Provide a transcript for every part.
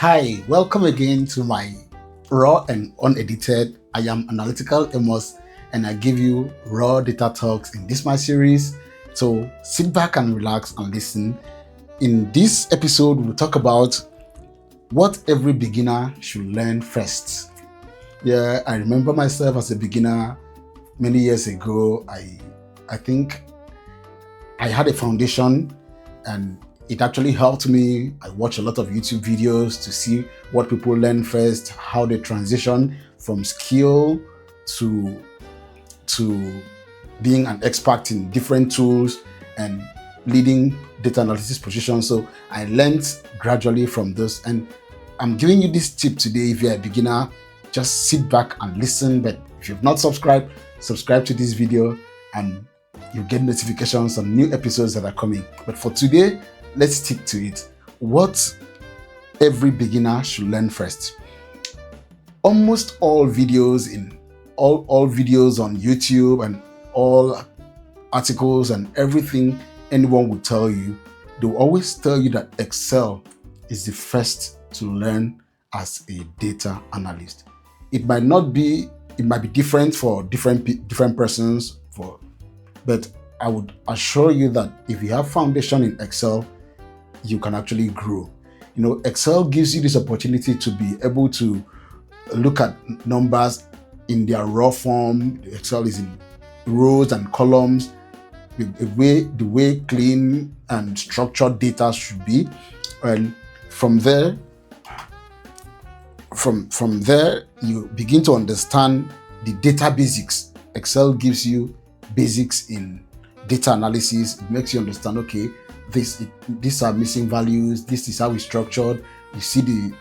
Hi, welcome again to my raw and unedited. I am Analytical Amos, and I give you raw data talks in this my series. So sit back and relax and listen. In this episode, we'll talk about what every beginner should learn first. Yeah, I remember myself as a beginner many years ago. I think I had a foundation and it actually helped me. I watched a lot of YouTube videos to see what people learn first, how they transition from skill to being an expert in different tools and leading data analysis positions. So I learned gradually from this, and I'm giving you this tip today. If you're a beginner, just sit back and listen. But if you've not subscribed, subscribe to this video and you get notifications on new episodes that are coming. But for today, let's stick to it. What every beginner should learn first. Almost all videos all videos on YouTube and all articles and everything anyone will tell you, they'll always tell you that Excel is the first to learn as a data analyst. It might be different for different persons, but I would assure you that if you have foundation in Excel, you can actually grow. Excel gives you this opportunity to be able to look at numbers in their raw form. Excel is in rows and columns, the way clean and structured data should be. And from there, you begin to understand the data basics. Excel gives you basics in data analysis. It makes you understand, okay, these are missing values. This is how it's structured. You see the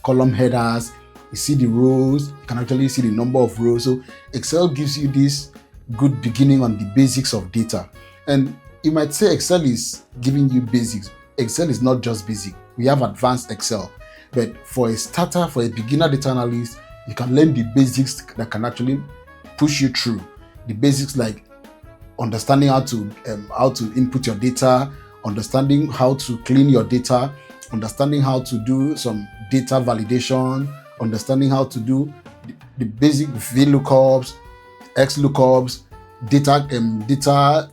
column headers. You see the rows. You can actually see the number of rows. So Excel gives you this good beginning on the basics of data. And you might say Excel is giving you basics. Excel is not just basic. We have advanced Excel. But for a starter, for a beginner data analyst, you can learn the basics that can actually push you through. The basics like understanding how to input your data, understanding how to clean your data, understanding how to do some data validation, understanding how to do the basic VLOOKUPs, XLOOKUPs, data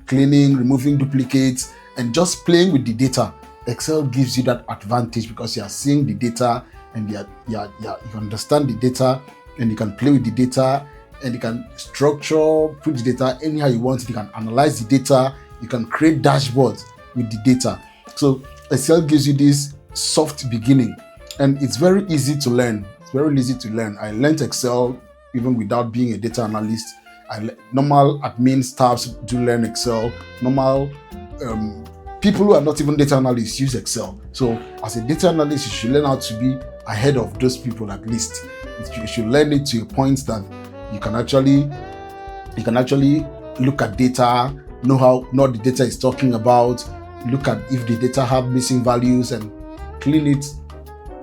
cleaning, removing duplicates, and just playing with the data. Excel gives you that advantage because you are seeing the data and you understand the data, and you can play with the data. And you can put the data anyhow you want. You can analyze the data. You can create dashboards with the data. So Excel gives you this soft beginning, and it's very easy to learn. I learned Excel even without being a data analyst. Normal admin staffs do learn Excel. Normal people who are not even data analysts use Excel. So as a data analyst, you should learn how to be ahead of those people at least. You should learn it to a point that you can actually look at data, know the data is talking about, look at if the data have missing values and clean it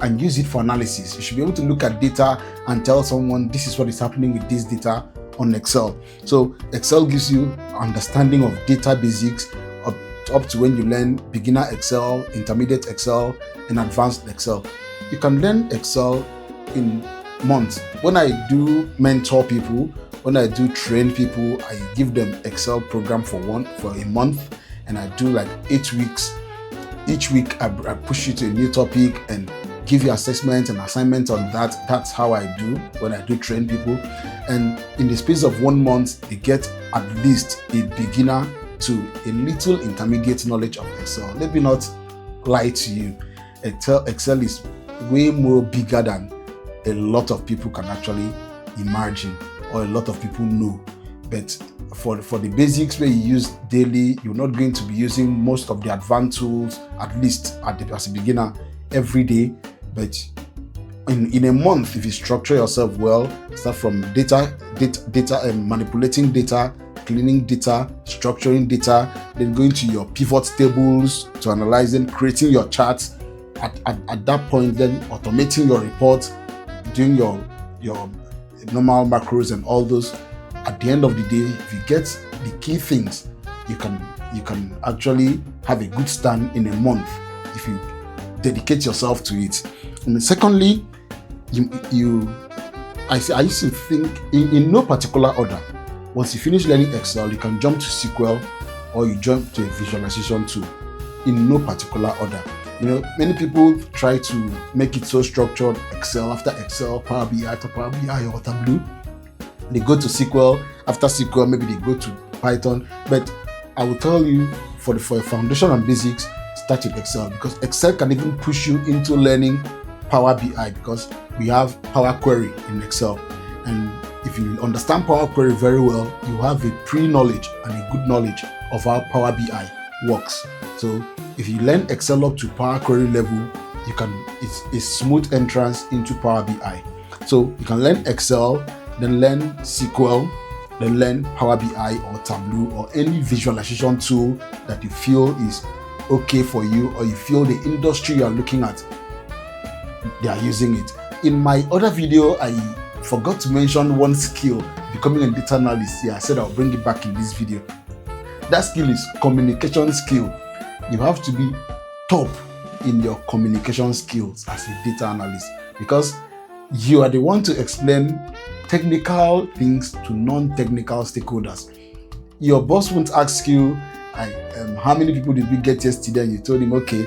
and use it for analysis. You should be able to look at data and tell someone this is what is happening with this data on Excel. So Excel gives you understanding of data basics up to when you learn beginner Excel, intermediate Excel, and advanced Excel. You can learn Excel in months. When I do mentor people, when I do train people, I give them Excel program for a month, and I do like 8 weeks. Each week I push you to a new topic and give you assessments and assignments on that. That's how I do when I do train people. And in the space of 1 month, they get at least a beginner to a little intermediate knowledge of Excel. Let me not lie to you. Excel is way more bigger than a lot of people can actually imagine or a lot of people know. But for the basics where you use daily, you're not going to be using most of the advanced tools, at least as a beginner, every day. But in a month, if you structure yourself well, start from data and manipulating data, cleaning data, structuring data, then going to your pivot tables to analyzing, creating your charts. At that point, then automating your reports, doing your normal macros and all those. At the end of the day, if you get the key things, you can actually have a good stand in a month if you dedicate yourself to it. And secondly, I used to think in no particular order. Once you finish learning Excel, you can jump to SQL or you jump to a visualization tool in no particular order. Many people try to make it so structured: Excel after Excel, Power BI after Power BI or Tableau. They go to SQL, after SQL maybe they go to Python. But I will tell you, for a foundation and basics, start with Excel, because Excel can even push you into learning Power BI, because we have Power Query in Excel. And if you understand Power Query very well, you have a pre-knowledge and a good knowledge of how Power BI works. So if you learn Excel up to Power Query level, it's a smooth entrance into Power BI. So you can learn Excel, then learn SQL, then learn Power BI or Tableau or any visualization tool that you feel is okay for you, or you feel the industry you are looking at, they are using it. In my other video, I forgot to mention one skill, becoming a data analyst. I said I'll bring it back in this video. That skill is communication skill. You have to be top in your communication skills as a data analyst, because you are the one to explain technical things to non-technical stakeholders. Your boss won't ask you, how many people did we get yesterday? And you told him, okay,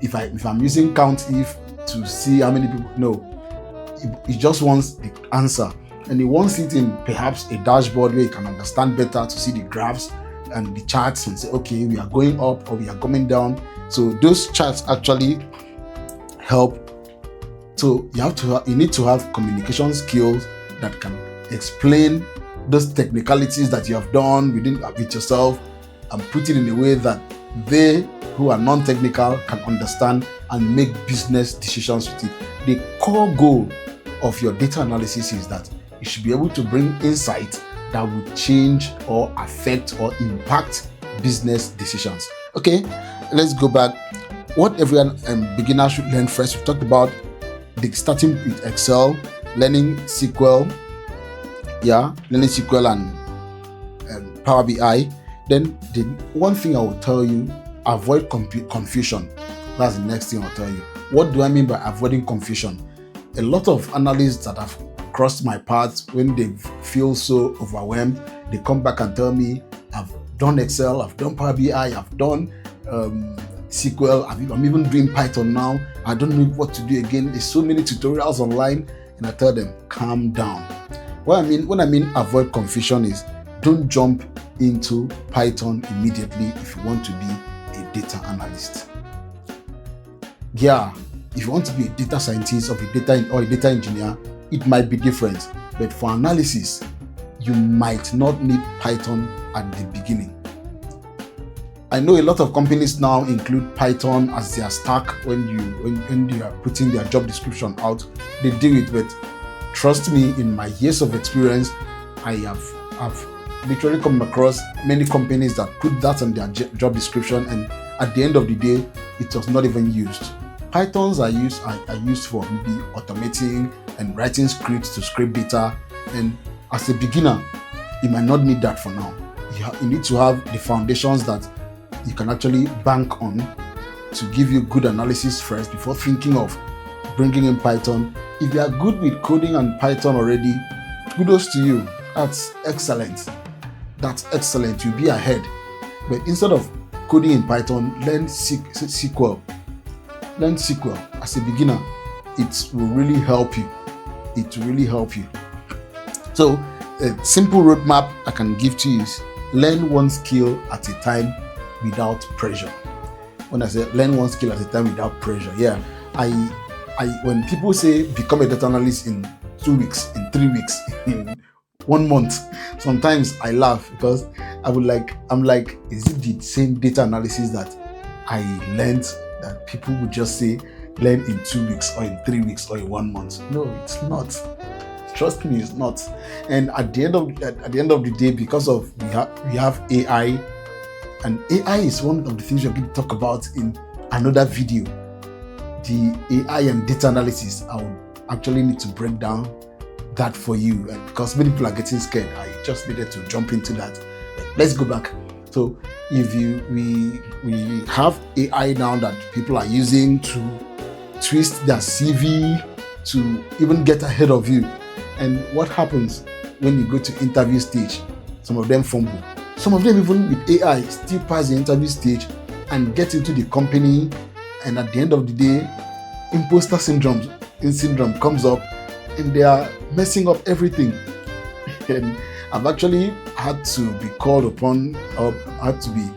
if I'm using count if to see how many people. No, he just wants the answer, and he wants it in perhaps a dashboard where you can understand better, to see the graphs and the charts and say, okay, we are going up or we are coming down. So those charts actually help. So you need to have communication skills that can explain those technicalities that you have done with yourself, and put it in a way that they who are non-technical can understand and make business decisions with it. The core goal of your data analysis is that you should be able to bring insight that would change or affect or impact business decisions. Okay, let's go back. What every beginner should learn first. We talked about starting with Excel, learning SQL, learning SQL and Power BI. Then the one thing I will tell you, avoid confusion. That's the next thing I'll tell you. What do I mean by avoiding confusion? A lot of analysts that have crossed my path, when they feel so overwhelmed, they come back and tell me, I've done Excel, I've done Power BI, I've done SQL, I'm even doing Python now, I don't know what to do again, there's so many tutorials online. And I tell them, calm down. When I mean avoid confusion is, don't jump into Python immediately if you want to be a data analyst. If you want to be a data scientist or a data engineer, it might be different. But for analysis, you might not need Python at the beginning. I know a lot of companies now include Python as their stack when they are putting their job description out. They do it, but trust me, in my years of experience, I have literally come across many companies that put that on their job description, and at the end of the day, it was not even used. Pythons are used for maybe automating and writing scripts to scrape data, and as a beginner, you might not need that for now. You need to have the foundations that you can actually bank on to give you good analysis first before thinking of bringing in Python. If you are good with coding and Python already, kudos to you. That's excellent. You'll be ahead. But instead of coding in Python, learn SQL. Learn SQL as a beginner. It will really help you. So a simple roadmap I can give to you is learn one skill at a time without pressure. When I say learn one skill at a time without pressure, when people say become a data analyst in 2 weeks, in 3 weeks, in 1 month, sometimes I laugh, because I'm like, is it the same data analysis that I learned that people would just say learn in 2 weeks or in 3 weeks or in 1 month? No, it's not. Trust me, it's not. And at the end of the day, because of we have AI, and AI is one of the things we're going to talk about in another video. The AI and data analysis, I would actually need to break down that for you, and because many people are getting scared, I just needed to jump into that. Let's go back. So So if we have AI now that people are using to twist their CV to even get ahead of you. And what happens when you go to interview stage? Some of them fumble. Some of them, even with AI, still pass the interview stage and get into the company. And at the end of the day, imposter syndrome comes up and they are messing up everything. And I've actually had to be called upon, or had to be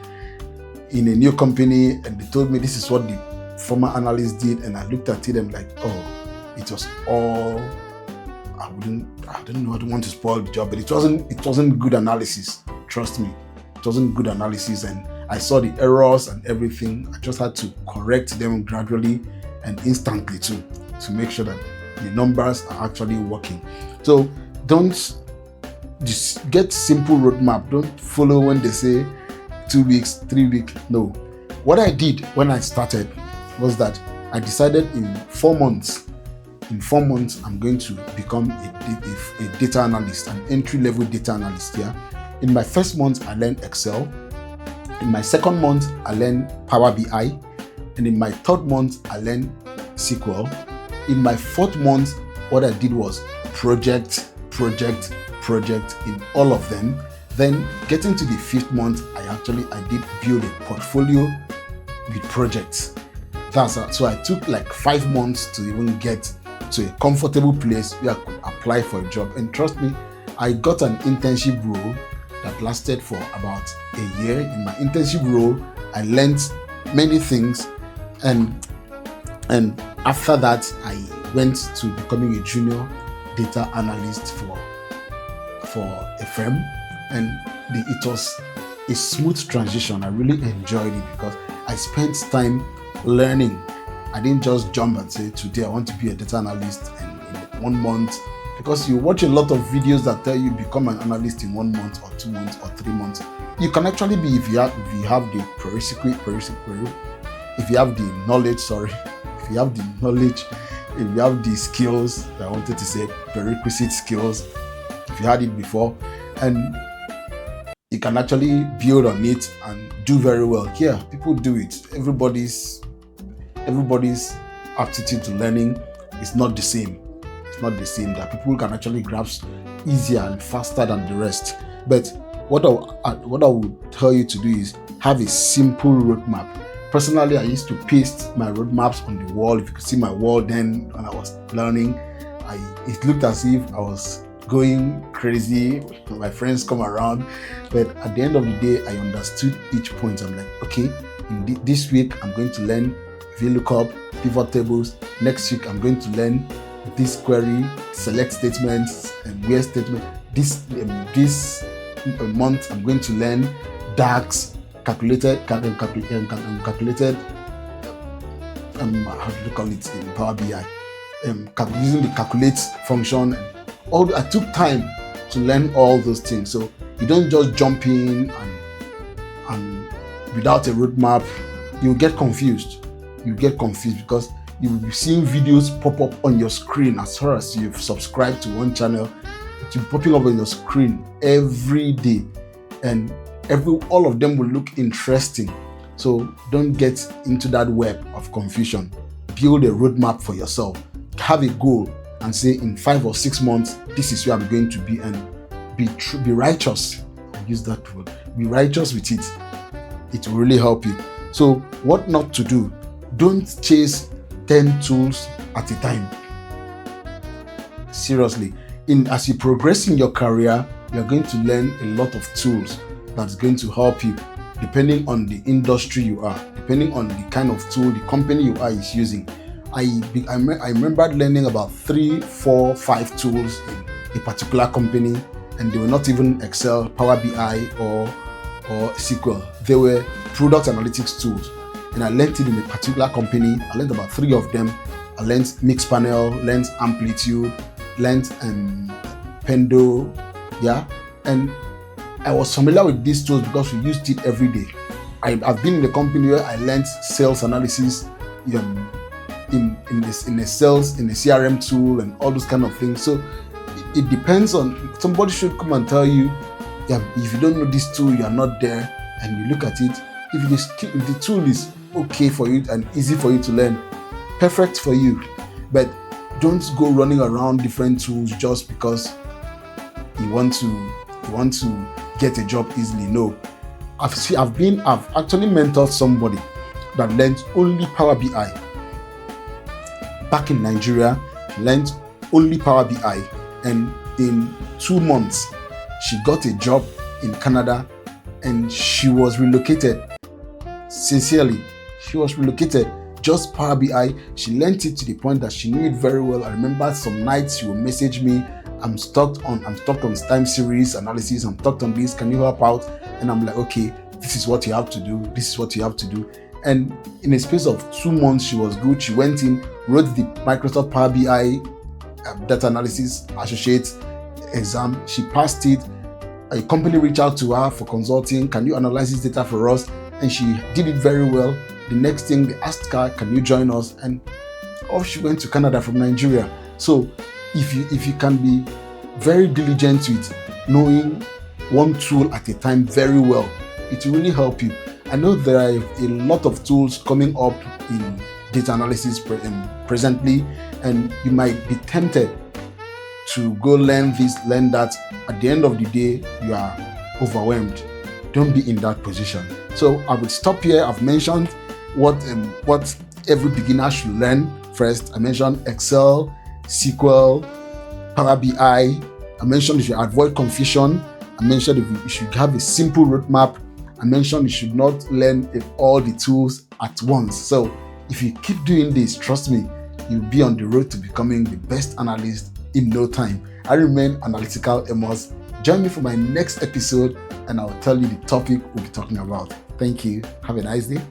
in a new company, and they told me this is what the former analyst did, and I looked at it and like, oh, it was all, I don't want to spoil the job, but it wasn't good analysis. Trust me, it wasn't good analysis, and I saw the errors and everything. I just had to correct them gradually and instantly too, to make sure that the numbers are actually working. So don't just get simple roadmap. Don't follow when they say 2 weeks, 3 weeks. No. What I did when I started was that I decided in 4 months, I'm going to become a data analyst, an entry-level data analyst. Yeah. In my first month, I learned Excel. In my second month, I learned Power BI. And in my third month, I learned SQL. In my fourth month, what I did was project in all of them. Then getting to the fifth month, I did build a portfolio with projects. So I took like 5 months to even get to a comfortable place where I could apply for a job. And trust me, I got an internship role that lasted for about a year. In my internship role, I learned many things, and after that, I went to becoming a junior data analyst for a firm, and it was a smooth transition. I really enjoyed it because I spent time learning. I didn't just jump and say, today I want to be a data analyst and in 1 month, because you watch a lot of videos that tell you become an analyst in 1 month or 2 months or 3 months. You can actually be, if you have the if you have the knowledge, if you have the skills, I wanted to say prerequisite skills, if you had it before, and you can actually build on it and do very well. Yeah, people do it. Everybody's aptitude to learning is not the same. It's not the same. That people can actually grasp easier and faster than the rest. But what I would tell you to do is have a simple roadmap. Personally, I used to paste my roadmaps on the wall. If you could see my wall then when I was learning, it looked as if I was going crazy. My friends come around, but at the end of the day, I understood each point. I'm like, okay, this week I'm going to learn VLOOKUP, pivot tables. Next week I'm going to learn this query, select statements, and where statement. This month I'm going to learn DAX, calculated. How do you call it in Power BI? Using the calculate function. I took time to learn all those things. So you don't just jump in and without a roadmap, you'll get confused. You get confused because you will be seeing videos pop up on your screen as far as you've subscribed to one channel. It's popping up on your screen every day, and all of them will look interesting. So don't get into that web of confusion. Build a roadmap for yourself. Have a goal and say, in 5 or 6 months, this is where I'm going to be, and be righteous. I use that word. Be righteous with it. It will really help you. So what not to do? Don't chase 10 tools at a time. Seriously, as you progress in your career, you're going to learn a lot of tools that's going to help you, depending on the industry you are, depending on the kind of tool the company you are is using. I remember learning about 3, 4, 5 tools in a particular company, and they were not even Excel, Power BI, or SQL. They were product analytics tools, and I learned it in a particular company. I learned about 3 of them. I learned Mixpanel, learned Amplitude, learned Pendo, yeah, and I was familiar with these tools because we used it every day. I've been in a company where I learned sales analysis in a sales, in a CRM tool, and all those kind of things. So it depends on, somebody should come and tell you, yeah, if you don't know this tool, you are not there. and you look at it, if the tool is okay for you and easy for you to learn, perfect for you. But don't go running around different tools just because you want to get a job easily. No. I've actually mentored somebody that learned only Power BI. Back in Nigeria, she learned only Power BI, and in 2 months, she got a job in Canada, and she was relocated. Sincerely, she was relocated. Just Power BI. She learned it to the point that she knew it very well. I remember some nights she would message me, I'm stuck on time series analysis, I'm stuck on this, can you help out? And I'm like, okay, this is what you have to do, this is what you have to do. And in a space of 2 months, she was good. She went in, wrote the Microsoft Power BI Data Analysis Associate exam. She passed it. A company reached out to her for consulting. Can you analyze this data for us? And she did it very well. The next thing, they asked her, can you join us? And off she went to Canada from Nigeria. So if you can be very diligent with knowing one tool at a time very well, it will really help you. I know there are a lot of tools coming up in data analysis presently, and you might be tempted to go learn this, learn that. At the end of the day, you are overwhelmed. Don't be in that position. So I will stop here. I've mentioned what every beginner should learn first. I mentioned Excel, SQL, Power BI. I mentioned you should avoid confusion. I mentioned you should have a simple roadmap. I mentioned you should not learn all the tools at once. So if you keep doing this, trust me, you'll be on the road to becoming the best analyst in no time. I remain Analytical Amos. Join me for my next episode and I'll tell you the topic we'll be talking about. Thank you. Have a nice day.